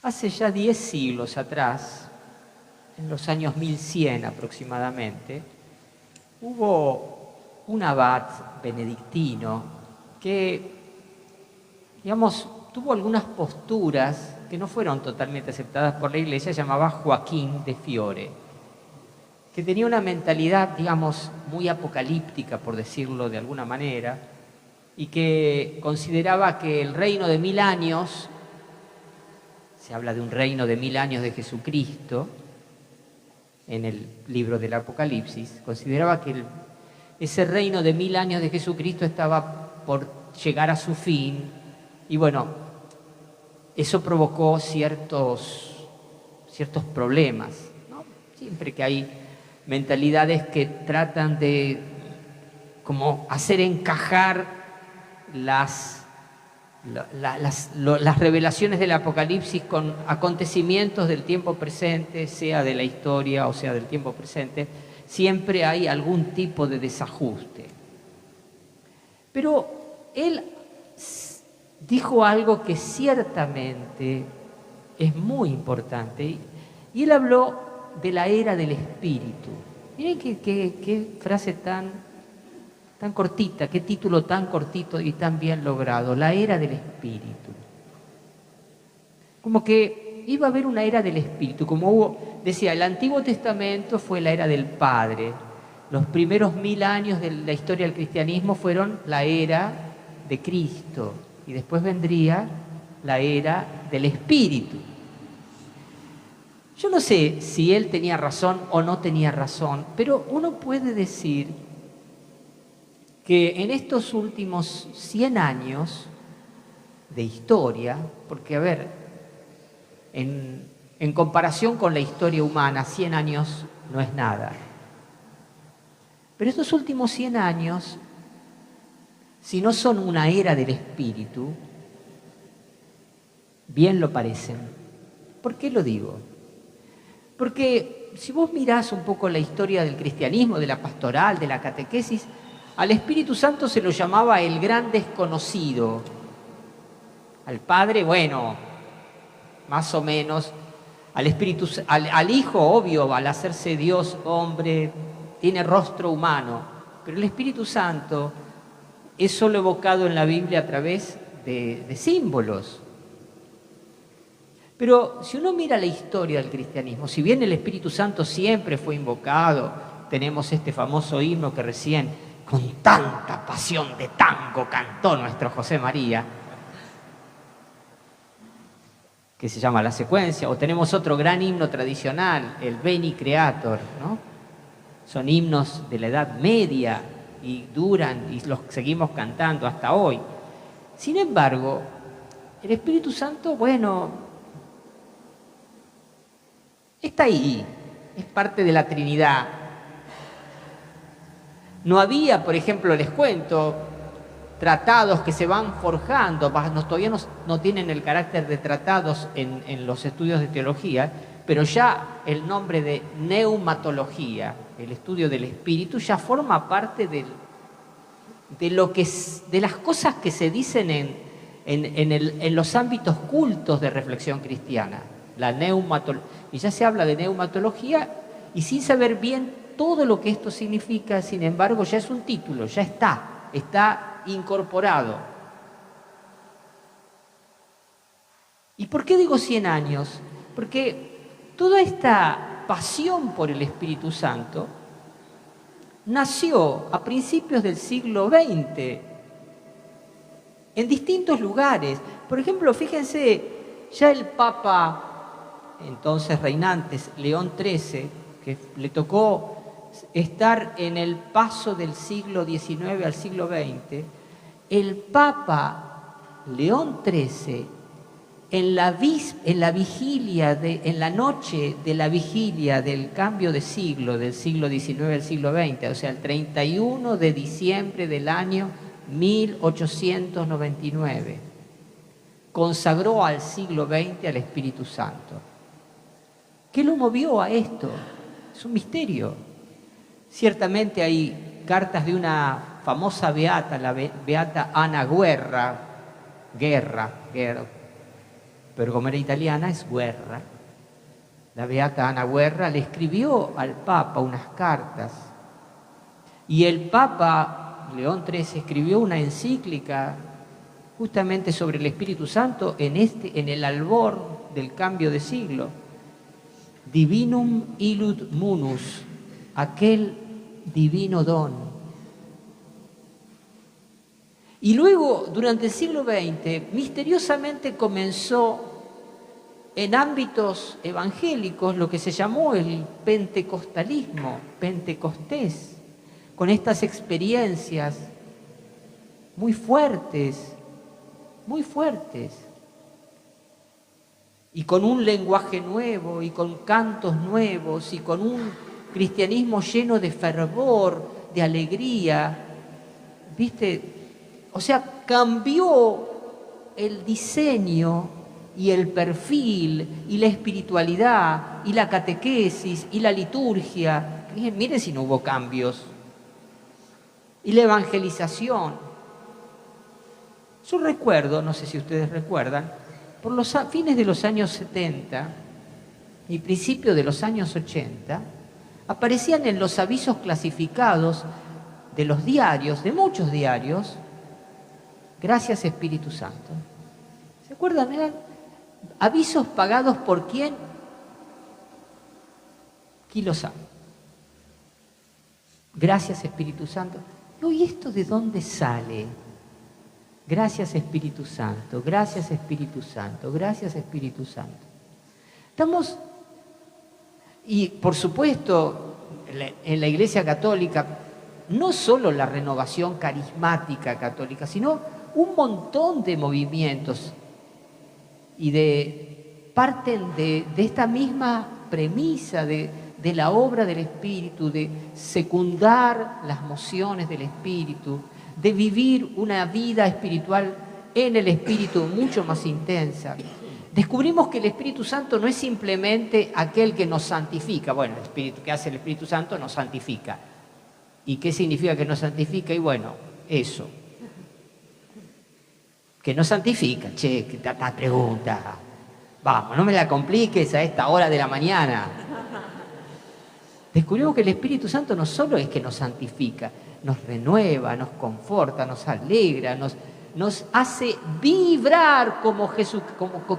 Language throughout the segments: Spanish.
Hace ya 10 siglos atrás, en los años 1100 aproximadamente, hubo un abad benedictino que, digamos, tuvo algunas posturas que no fueron totalmente aceptadas por la Iglesia, llamaba Joaquín de Fiore, que tenía una mentalidad, digamos, muy apocalíptica, por decirlo de alguna manera, y que consideraba que el reino de 1000 años, se habla de un reino de 1000 años de Jesucristo, en el libro del Apocalipsis, consideraba que ese reino de 1000 años de Jesucristo estaba por llegar a su fin, y bueno, eso provocó ciertos problemas, ¿no? Siempre que hay mentalidades que tratan de como hacer encajar las revelaciones del Apocalipsis con acontecimientos del tiempo presente, sea de la historia o sea del tiempo presente, siempre hay algún tipo de desajuste. Pero él dijo algo que ciertamente es muy importante, y él habló de la era del Espíritu. Miren qué frase tan cortita, qué título tan cortito y tan bien logrado, la era del Espíritu. Como que iba a haber una era del Espíritu, como decía, el Antiguo Testamento fue la era del Padre, los primeros 1000 años de la historia del cristianismo fueron la era de Cristo, y después vendría la era del Espíritu. Yo no sé si él tenía razón o no tenía razón, pero uno puede decir que en estos últimos 100 años de historia, porque a ver, en comparación con la historia humana, 100 años no es nada. Pero estos últimos 100 años, si no son una era del Espíritu, bien lo parecen. ¿Por qué lo digo? Porque si vos mirás un poco la historia del cristianismo, de la pastoral, de la catequesis, al Espíritu Santo se lo llamaba el gran desconocido. Al Padre, bueno, más o menos. Al Hijo, obvio, al hacerse Dios hombre, tiene rostro humano. Pero el Espíritu Santo es solo evocado en la Biblia a través de símbolos. Pero si uno mira la historia del cristianismo, si bien el Espíritu Santo siempre fue invocado, tenemos este famoso himno que recién con tanta pasión de tango cantó nuestro José María, que se llama La Secuencia, o tenemos otro gran himno tradicional, el Veni Creator, ¿no? Son himnos de la Edad Media y duran y los seguimos cantando hasta hoy. Sin embargo, el Espíritu Santo, bueno, está ahí, es parte de la Trinidad. No había, por ejemplo, les cuento, tratados que se van forjando, todavía no tienen el carácter de tratados en los estudios de teología, pero ya el nombre de neumatología, el estudio del espíritu, ya forma parte de las cosas que se dicen en los ámbitos cultos de reflexión cristiana. Y ya se habla de neumatología, y sin saber bien todo lo que esto significa, sin embargo, ya es un título, ya está incorporado. ¿Y por qué digo 100 años? Porque toda esta pasión por el Espíritu Santo nació a principios del siglo XX en distintos lugares. Por ejemplo, fíjense, ya el Papa, entonces reinante, León XIII, que le tocó estar en el paso del siglo XIX al siglo XX, el Papa León XIII, en la noche de la vigilia del cambio de siglo, del siglo XIX al siglo XX, o sea, el 31 de diciembre del año 1899, consagró al siglo XX al Espíritu Santo. ¿Qué lo movió a esto? Es un misterio. Ciertamente hay cartas de una famosa beata, la beata Ana Guerra, pero como era italiana es Guerra. La beata Ana Guerra le escribió al Papa unas cartas y el Papa León XIII escribió una encíclica justamente sobre el Espíritu Santo en el albor del cambio de siglo. Divinum illud munus, aquel divino don. Y luego, durante el siglo XX, misteriosamente comenzó en ámbitos evangélicos lo que se llamó el pentecostalismo, Pentecostés, con estas experiencias muy fuertes, y con un lenguaje nuevo, y con cantos nuevos, y con un cristianismo lleno de fervor, de alegría, ¿viste? O sea, cambió el diseño y el perfil, y la espiritualidad, y la catequesis, y la liturgia. Miren si no hubo cambios. Y la evangelización. Yo recuerdo, no sé si ustedes recuerdan, por los fines de los años 70 y principios de los años 80, aparecían en los avisos clasificados de los diarios, de muchos diarios, gracias Espíritu Santo. ¿Se acuerdan? Eran avisos pagados por quién? ¿Quién lo sabe? Gracias Espíritu Santo. ¿Y esto de dónde sale? Gracias Espíritu Santo, gracias Espíritu Santo, gracias Espíritu Santo. Estamos, y por supuesto, en la Iglesia Católica, no solo la renovación carismática católica, sino un montón de movimientos y parten de esta misma premisa de la obra del Espíritu, de secundar las mociones del Espíritu, de vivir una vida espiritual en el Espíritu mucho más intensa. Descubrimos que el Espíritu Santo no es simplemente aquel que nos santifica. Bueno, el Espíritu que hace el Espíritu Santo nos santifica. ¿Y qué significa que nos santifica? Y bueno, eso. Que nos santifica. Che, que tanta pregunta. Vamos, no me la compliques a esta hora de la mañana. Descubrimos que el Espíritu Santo no solo es que nos santifica, nos renueva, nos conforta, nos alegra, nos hace vibrar como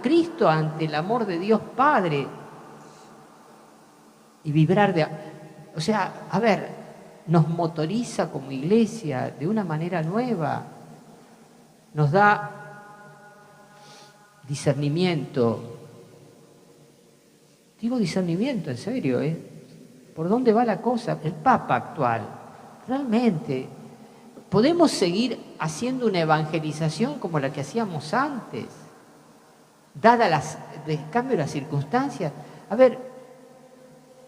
Cristo ante el amor de Dios Padre. Y vibrar o sea, a ver, nos motoriza como iglesia de una manera nueva, nos da discernimiento. Digo discernimiento, en serio, ¿Por dónde va la cosa? El Papa actual. Realmente, ¿podemos seguir haciendo una evangelización como la que hacíamos antes? Dadas cambio de las circunstancias. A ver,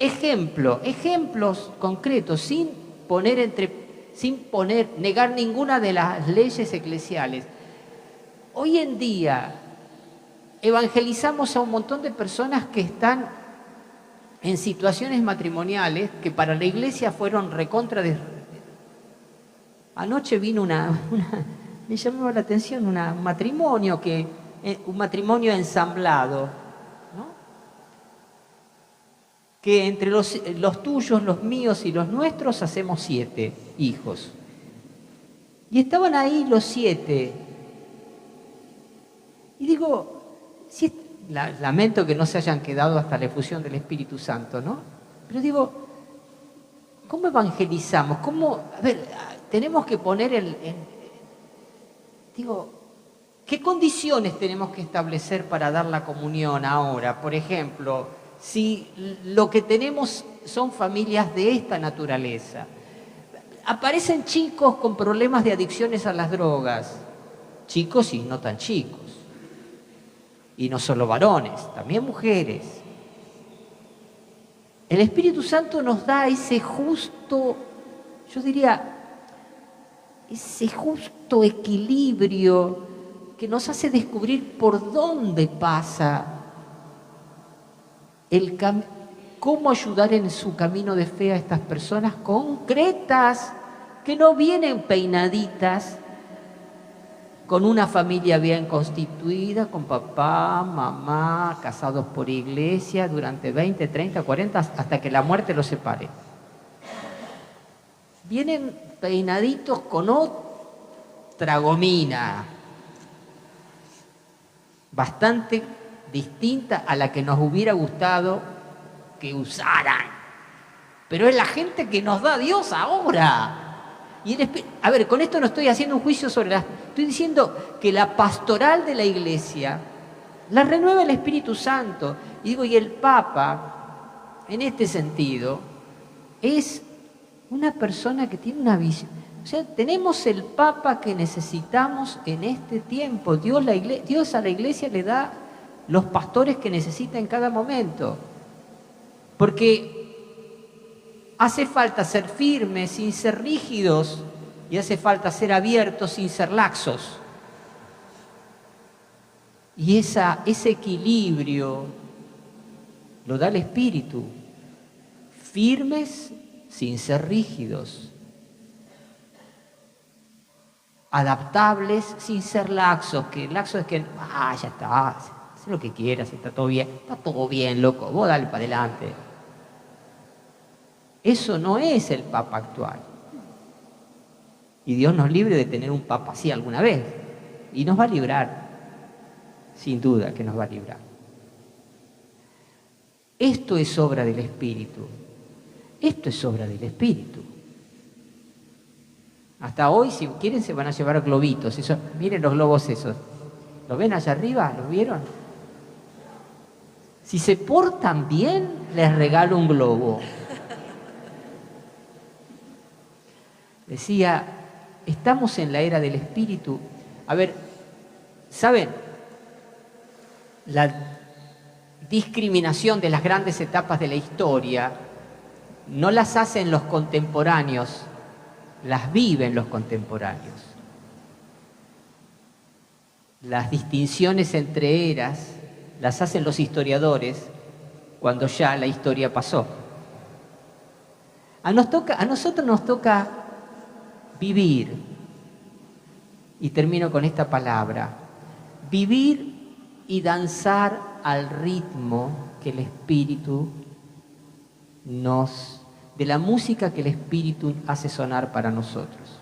ejemplos concretos, sin negar ninguna de las leyes eclesiales. Hoy en día evangelizamos a un montón de personas que están en situaciones matrimoniales que para la iglesia fueron recontra de... Anoche vino me llamó la atención un matrimonio ensamblado, ¿no? Que entre los tuyos, los míos y los nuestros hacemos 7 hijos. Y estaban ahí los 7. Y digo, lamento que no se hayan quedado hasta la efusión del Espíritu Santo, ¿no? Pero digo, ¿cómo evangelizamos? A ver, tenemos que poner ¿qué condiciones tenemos que establecer para dar la comunión ahora? Por ejemplo, si lo que tenemos son familias de esta naturaleza. Aparecen chicos con problemas de adicciones a las drogas, chicos y no tan chicos. Y no solo varones, también mujeres. El Espíritu Santo nos da ese justo equilibrio que nos hace descubrir por dónde pasa cómo ayudar en su camino de fe a estas personas concretas que no vienen peinaditas, con una familia bien constituida, con papá, mamá, casados por iglesia durante 20, 30, 40, hasta que la muerte los separe. Vienen peinaditos con otra gomina, bastante distinta a la que nos hubiera gustado que usaran. Pero es la gente que nos da Dios ahora. Y a ver, con esto no estoy haciendo un juicio sobre estoy diciendo que la pastoral de la iglesia la renueva el Espíritu Santo. Y digo, y el Papa, en este sentido, es una persona que tiene una visión. O sea, tenemos el Papa que necesitamos en este tiempo. Dios a la iglesia le da los pastores que necesita en cada momento. Porque hace falta ser firmes sin ser rígidos y hace falta ser abiertos sin ser laxos. Y ese equilibrio lo da el Espíritu. Firmes sin ser rígidos. Adaptables sin ser laxos. Que laxo es que, ya está, haz lo que quieras, está todo bien. Está todo bien, loco, vos dale para adelante. Eso no es el Papa actual. Y Dios nos libre de tener un Papa así alguna vez. Y nos va a librar. Sin duda que nos va a librar. Esto es obra del Espíritu. Esto es obra del Espíritu. Hasta hoy, si quieren, se van a llevar globitos. Miren los globos esos. ¿Los ven allá arriba? ¿Los vieron? Si se portan bien, les regalo un globo. Decía, estamos en la era del Espíritu. A ver, ¿saben? La discriminación de las grandes etapas de la historia no las hacen los contemporáneos, las viven los contemporáneos. Las distinciones entre eras las hacen los historiadores cuando ya la historia pasó. A nosotros nos toca vivir, y termino con esta palabra, vivir y danzar al ritmo que el Espíritu de la música que el Espíritu hace sonar para nosotros.